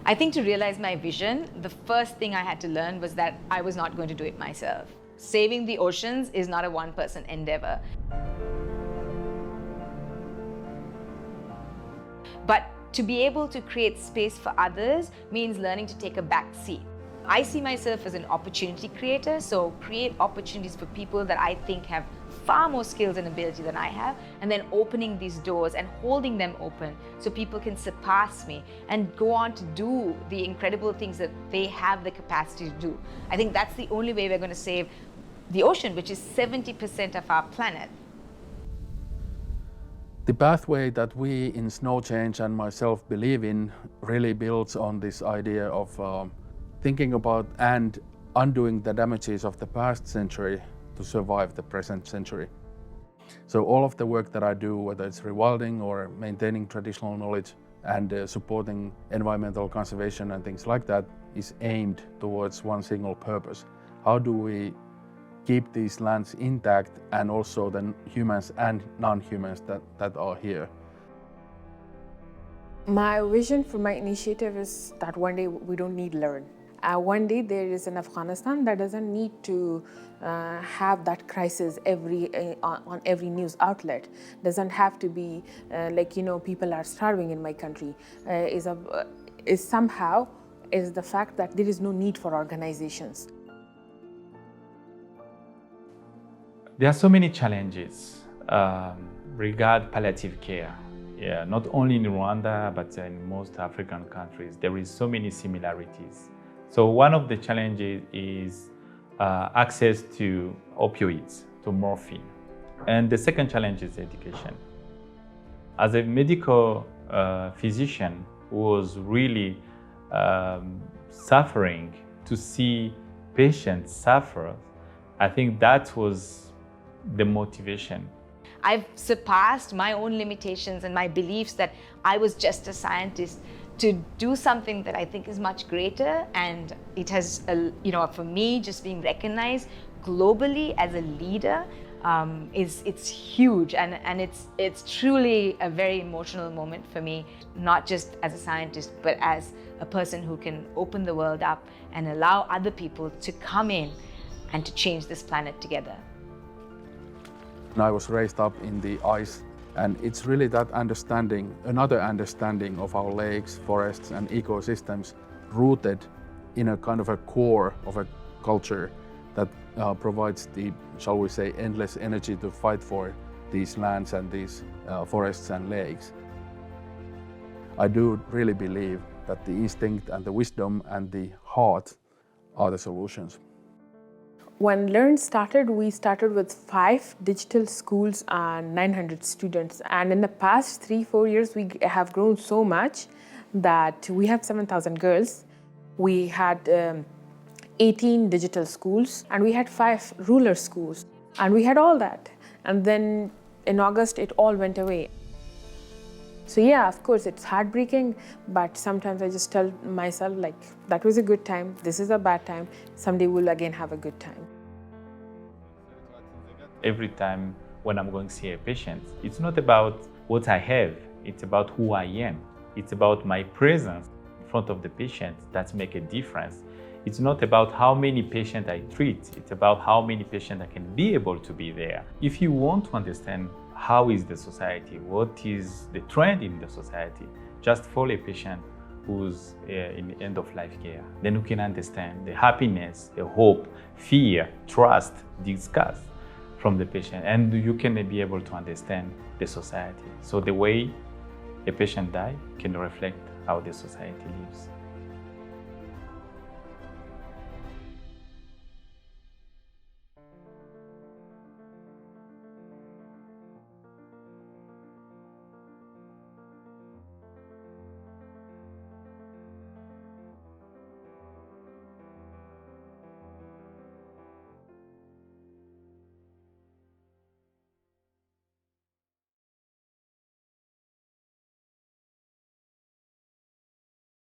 I think to realize my vision, the first thing I had to learn was that I was not going to do it myself. Saving the oceans is not a one-person endeavor. But to be able to create space for others means learning to take a back seat. I see myself as an opportunity creator, so create opportunities for people that I think have far more skills and ability than I have, and then opening these doors and holding them open so people can surpass me and go on to do the incredible things that they have the capacity to do. I think that's the only way we're going to save the ocean, which is 70% of our planet. The pathway that we in Snow Change and myself believe in really builds on this idea of thinking about and undoing the damages of the past century to survive the present century. So all of the work that I do, whether it's rewilding or maintaining traditional knowledge and supporting environmental conservation and things like that, is aimed towards one single purpose. How do we keep these lands intact, and also the humans and non-humans that are here? My vision for my initiative is that one day we don't need learn. One day there is an Afghanistan that doesn't need to have that crisis on every news outlet. Doesn't have to be people are starving in my country. Is the fact that there is no need for organizations. There are so many challenges regarding palliative care. Yeah, not only in Rwanda, but in most African countries, there is so many similarities. So one of the challenges is access to opioids, to morphine. And the second challenge is education. As a medical physician who was really suffering to see patients suffer, I think that was the motivation. I've surpassed my own limitations and my beliefs that I was just a scientist to do something that I think is much greater, and it has, for me, just being recognized globally as a leader it's huge, and it's truly a very emotional moment for me, not just as a scientist, but as a person who can open the world up and allow other people to come in and to change this planet together. I was raised up in the ice, and it's really that understanding, another understanding of our lakes, forests and ecosystems rooted in a kind of a core of a culture that provides the, shall we say, endless energy to fight for these lands and these forests and lakes. I do really believe that the instinct and the wisdom and the heart are the solutions. When Learn started, we started with 5 digital schools and 900 students. And in the past 3-4 years, we have grown so much that we have 7,000 girls. We had 18 digital schools, and we had 5 rural schools. And we had all that. And then in August, it all went away. So yeah, of course, it's heartbreaking, but sometimes I just tell myself, like, that was a good time, this is a bad time, someday we'll again have a good time. Every time when I'm going to see a patient, it's not about what I have, it's about who I am. It's about my presence in front of the patient that makes a difference. It's not about how many patients I treat, it's about how many patients I can be able to be there. If you want to understand how is the society, what is the trend in the society, just follow a patient who's in end-of-life care. Then you can understand the happiness, the hope, fear, trust, disgust from the patient, and you can be able to understand the society. So the way a patient dies can reflect how the society lives.